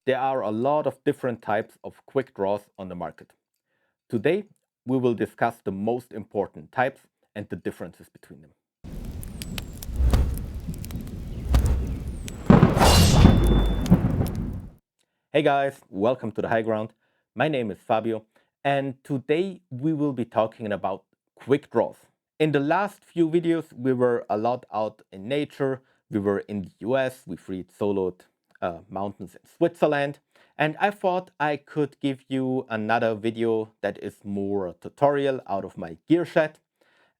There are a lot of different types of quick draws on the market. Today, we will discuss the most important types and the differences between them. Hey guys, welcome to the high ground. My name is Fabio, and today we will be talking about quick draws. In the last few videos, we were a lot out in nature. We were in the US, we freed soloed mountains in Switzerland, and I thought I could give you another video that is more a tutorial out of my gear shed.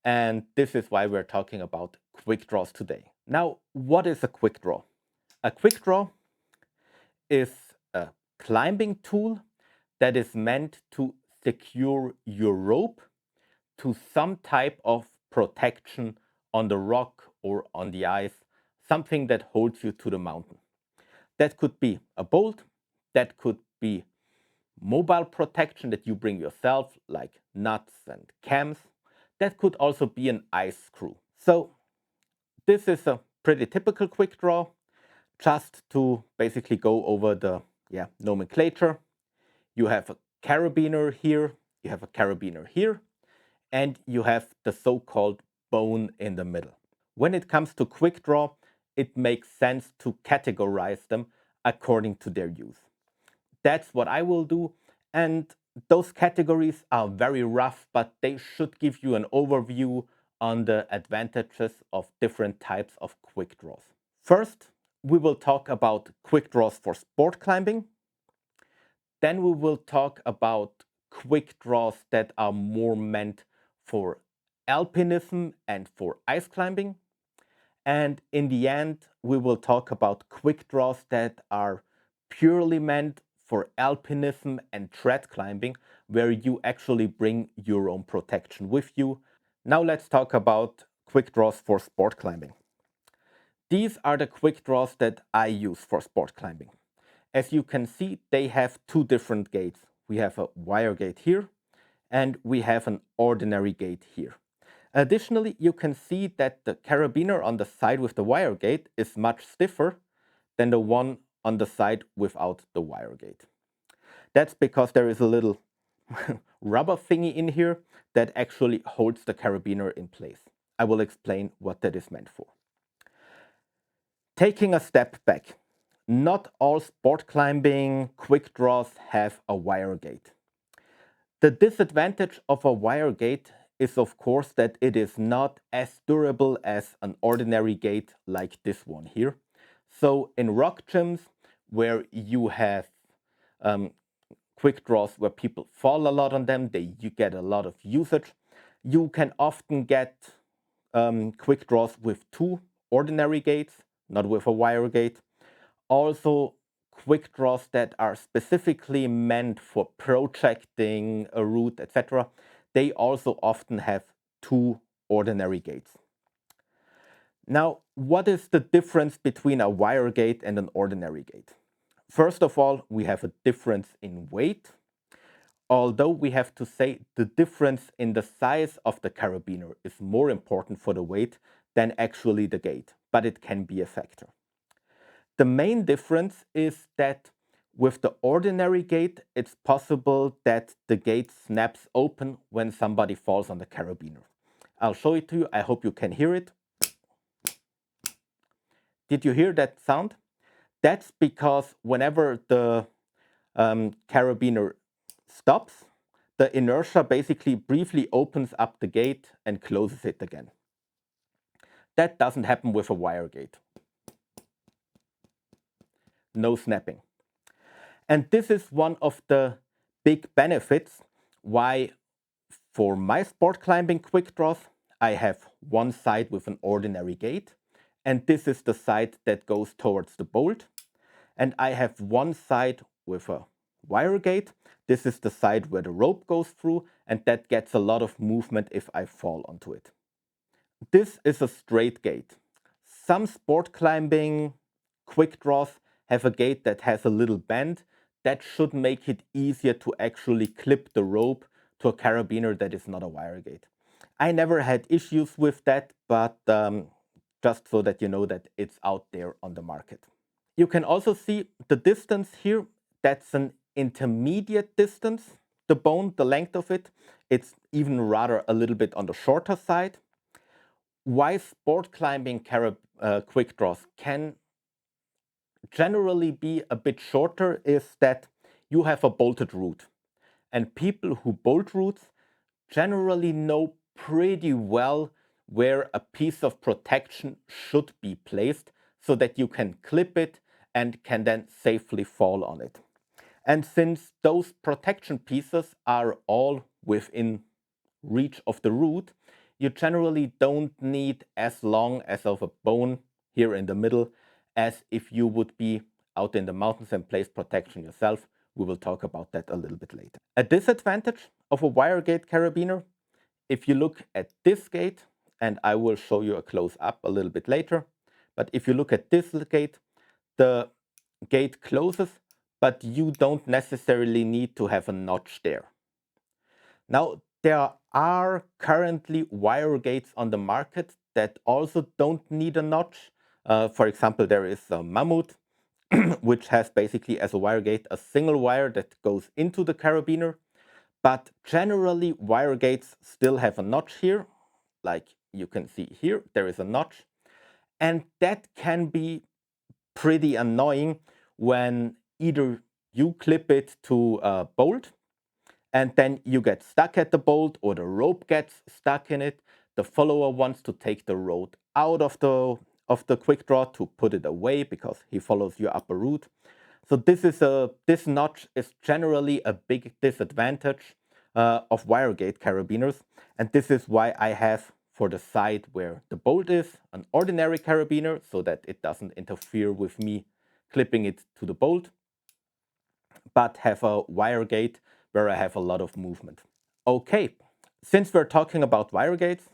And this is why we're talking about quick draws today. Now, what is a quick draw? A quick draw is a climbing tool that is meant to secure your rope to some type of protection on the rock or on the ice, something that holds you to the mountain. That could be a bolt, that could be mobile protection that you bring yourself, like nuts and cams. That could also be an ice screw. So this is a pretty typical quick draw. Just to basically go over the nomenclature, you have a carabiner here, you have a carabiner here, and you have the so-called bone in the middle. When it comes to quick draw, it makes sense to categorize them according to their use. That's what I will do, and those categories are very rough, but they should give you an overview on the advantages of different types of quick draws. First, we will talk about quick draws for sport climbing. Then we will talk about quick draws that are more meant for alpinism and for ice climbing. And in the end, we will talk about quick draws that are purely meant for alpinism and trad climbing, where you actually bring your own protection with you. Now let's talk about quick draws for sport climbing. These are the quick draws that I use for sport climbing. As you can see, they have two different gates. We have a wire gate here, and we have an ordinary gate here. Additionally, you can see that the carabiner on the side with the wire gate is much stiffer than the one on the side without the wire gate. That's because there is a little rubber thingy in here that actually holds the carabiner in place. I will explain what that is meant for. Taking a step back, not all sport climbing quick draws have a wire gate. The disadvantage of a wire gate is, of course, that it is not as durable as an ordinary gate like this one here. So in rock gyms where you have quick draws where people fall a lot on them, you get a lot of usage. You can often get quick draws with two ordinary gates, not with a wire gate. Also, quick draws that are specifically meant for projecting a route, etc. They also often have two ordinary gates. Now, what is the difference between a wire gate and an ordinary gate? First of all, we have a difference in weight. Although we have to say the difference in the size of the carabiner is more important for the weight than actually the gate, but it can be a factor. The main difference is that with the ordinary gate, it's possible that the gate snaps open when somebody falls on the carabiner. I'll show it to you. I hope you can hear it. Did you hear that sound? That's because whenever the carabiner stops, the inertia basically briefly opens up the gate and closes it again. That doesn't happen with a wire gate. No snapping. And this is one of the big benefits why for my sport climbing quick draws, I have one side with an ordinary gate, and this is the side that goes towards the bolt. And I have one side with a wire gate. This is the side where the rope goes through, and that gets a lot of movement if I fall onto it. This is a straight gate. Some sport climbing quick draws have a gate that has a little bend. That should make it easier to actually clip the rope to a carabiner that is not a wire gate. I never had issues with that, but just so that you know that it's out there on the market. You can also see the distance here. That's an intermediate distance. The bone, the length of it, it's even rather a little bit on the shorter side. Why sport climbing quick draws can generally be a bit shorter is that you have a bolted route. And people who bolt routes generally know pretty well where a piece of protection should be placed so that you can clip it and can then safely fall on it. And since those protection pieces are all within reach of the root, you generally don't need as long as of a bone here in the middle as if you would be out in the mountains and place protection yourself. We will talk about that a little bit later. A disadvantage of a wire gate carabiner, if you look at this gate, and I will show you a close up a little bit later, but if you look at this gate, the gate closes, but you don't necessarily need to have a notch there. Now, there are currently wire gates on the market that also don't need a notch. For example, there is a Mammut, which has basically as a wire gate a single wire that goes into the carabiner. But generally, wire gates still have a notch here. Like you can see here, there is a notch. And that can be pretty annoying when either you clip it to a bolt and then you get stuck at the bolt or the rope gets stuck in it. The follower wants to take the rope out of the quick draw to put it away because he follows your upper route. So this notch is generally a big disadvantage of wire gate carabiners, and this is why I have for the side where the bolt is an ordinary carabiner so that it doesn't interfere with me clipping it to the bolt, but have a wire gate where I have a lot of movement. Okay, since we're talking about wire gates,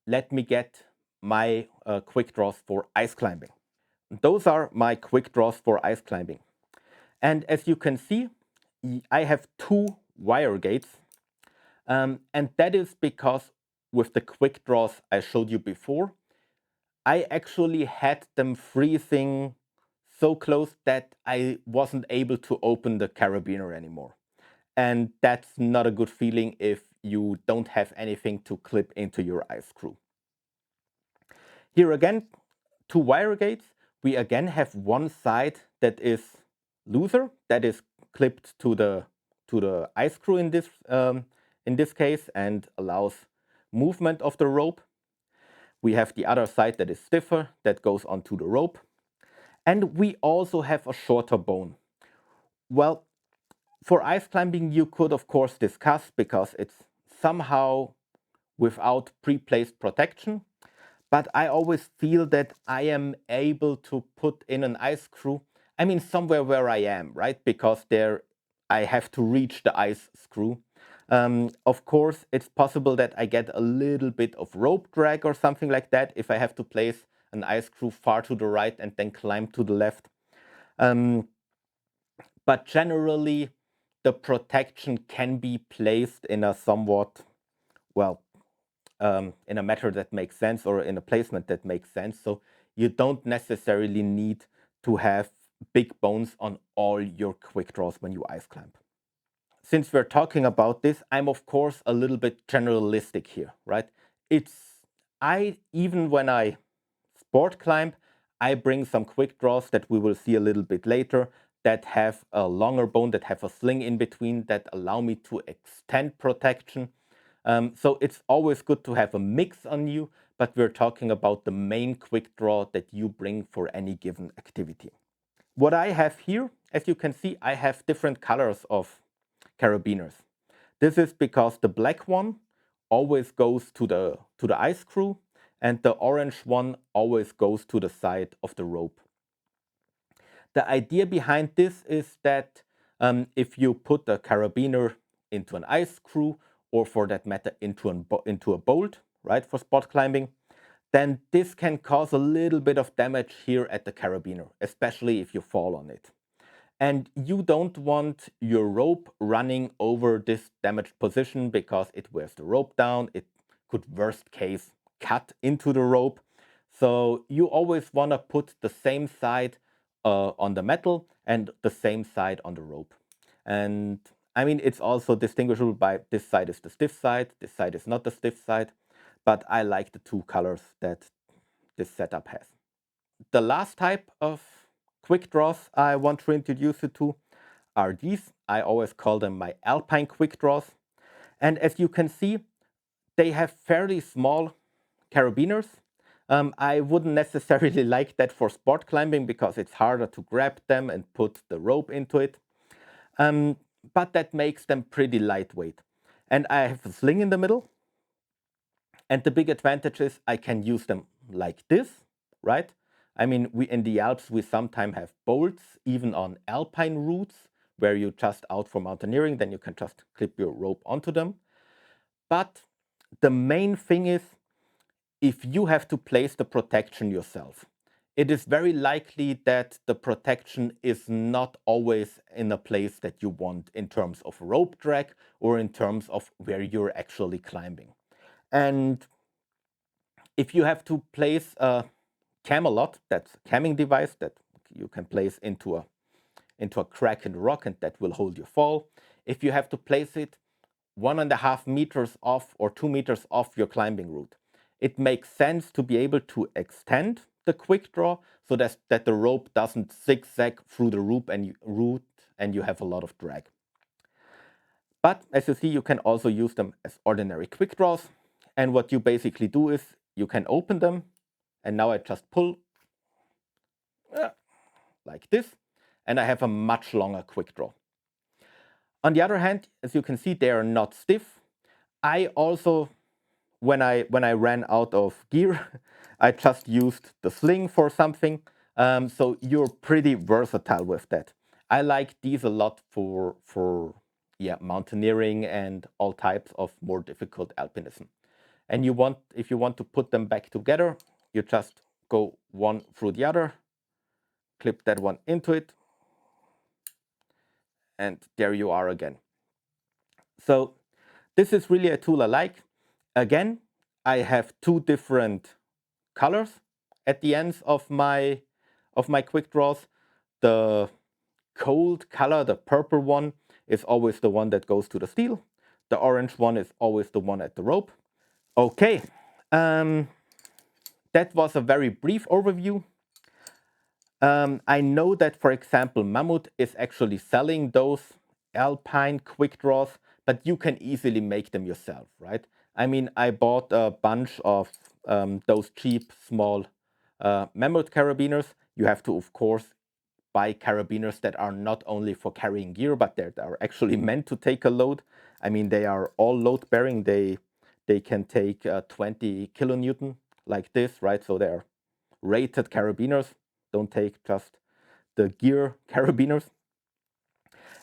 let me get my quick draws for ice climbing. Those are my quick draws for ice climbing. And as you can see, I have two wire gates. And that is because with the quick draws I showed you before, I actually had them freezing so close that I wasn't able to open the carabiner anymore. And that's not a good feeling if you don't have anything to clip into your ice screw. Here again, two wire gates. We again have one side that is looser, that is clipped to the ice screw in this case and allows movement of the rope. We have the other side that is stiffer, that goes onto the rope. And we also have a shorter bone. Well, for ice climbing, you could, of course, discuss because it's somehow without pre-placed protection. But I always feel that I am able to put in an ice screw, I mean, somewhere where I am, right? Because there I have to reach the ice screw. Of course, it's possible that I get a little bit of rope drag or something like that if I have to place an ice screw far to the right and then climb to the left. But generally, the protection can be placed in a somewhat, well, in a method that makes sense or in a placement that makes sense. So you don't necessarily need to have big bones on all your quick draws when you ice climb. Since we're talking about this, I'm of course a little bit generalistic here, right? Even when I sport climb, I bring some quick draws that we will see a little bit later that have a longer bone, that have a sling in between, that allow me to extend protection. So it's always good to have a mix on you, but we're talking about the main quick draw that you bring for any given activity. What I have here, as you can see, I have different colors of carabiners. This is because the black one always goes to the ice screw and the orange one always goes to the side of the rope. The idea behind this is that if you put a carabiner into an ice screw or for that matter into a bolt, right, for spot climbing, then this can cause a little bit of damage here at the carabiner, especially if you fall on it. And you don't want your rope running over this damaged position because it wears the rope down. It could, worst case, cut into the rope. So you always want to put the same side on the metal and the same side on the rope. And I mean, it's also distinguishable by this side is the stiff side, this side is not the stiff side, but I like the two colors that this setup has. The last type of quick draws I want to introduce you to are these. I always call them my Alpine quick draws. And as you can see, they have fairly small carabiners. I wouldn't necessarily like that for sport climbing because it's harder to grab them and put the rope into it. But that makes them pretty lightweight. And I have a sling in the middle. And the big advantage is I can use them like this, right? I mean, we in the Alps, we sometimes have bolts, even on Alpine routes, where you just out for mountaineering, then you can just clip your rope onto them. But the main thing is, if you have to place the protection yourself, it is very likely that the protection is not always in a place that you want in terms of rope drag or in terms of where you're actually climbing. And if you have to place a camelot, that's a camming device that you can place into a crack in the rock and that will hold your fall. If you have to place it 1.5 meters off or 2 meters off your climbing route, it makes sense to be able to extend the quick draw so that the rope doesn't zigzag through the route and you have a lot of drag. But as you see, you can also use them as ordinary quick draws. And what you basically do is you can open them. And now I just pull like this. And I have a much longer quick draw. On the other hand, as you can see, they are not stiff. I also, when I ran out of gear, I just used the sling for something. So you're pretty versatile with that. I like these a lot for mountaineering and all types of more difficult alpinism. And if you want to put them back together, you just go one through the other, clip that one into it, and there you are again. So this is really a tool I like. Again, I have two different colors at the ends of my quick draws. The cold color, the purple one, is always the one that goes to the steel. The orange one is always the one at the rope. Okay, that was a very brief overview. I know that, for example, Mammut is actually selling those Alpine quick draws, but you can easily make them yourself, right? I mean, I bought a bunch of those cheap, small Mammut carabiners. You have to, of course, buy carabiners that are not only for carrying gear, but that are actually meant to take a load. I mean, they are all load bearing. They can take 20 kilonewton like this, right? So they're rated carabiners. Don't take just the gear carabiners.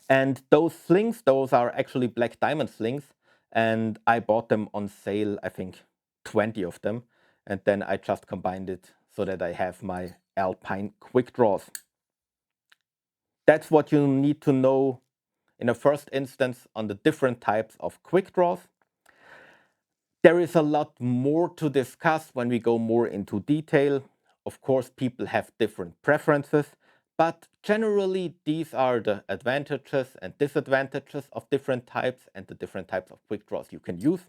And those slings, those are actually black diamond slings. And I bought them on sale, I think 20 of them. And then I just combined it so that I have my Alpine quick draws. That's what you need to know in a first instance on the different types of quick draws. There is a lot more to discuss when we go more into detail. Of course, people have different preferences, but generally these are the advantages and disadvantages of different types and the different types of quick draws you can use.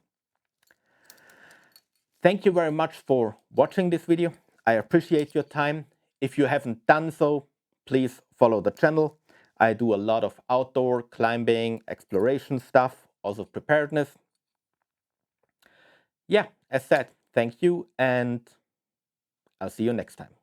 Thank you very much for watching this video. I appreciate your time. If you haven't done so, please follow the channel. I do a lot of outdoor climbing, exploration stuff, also preparedness. Yeah, as said, thank you, and I'll see you next time.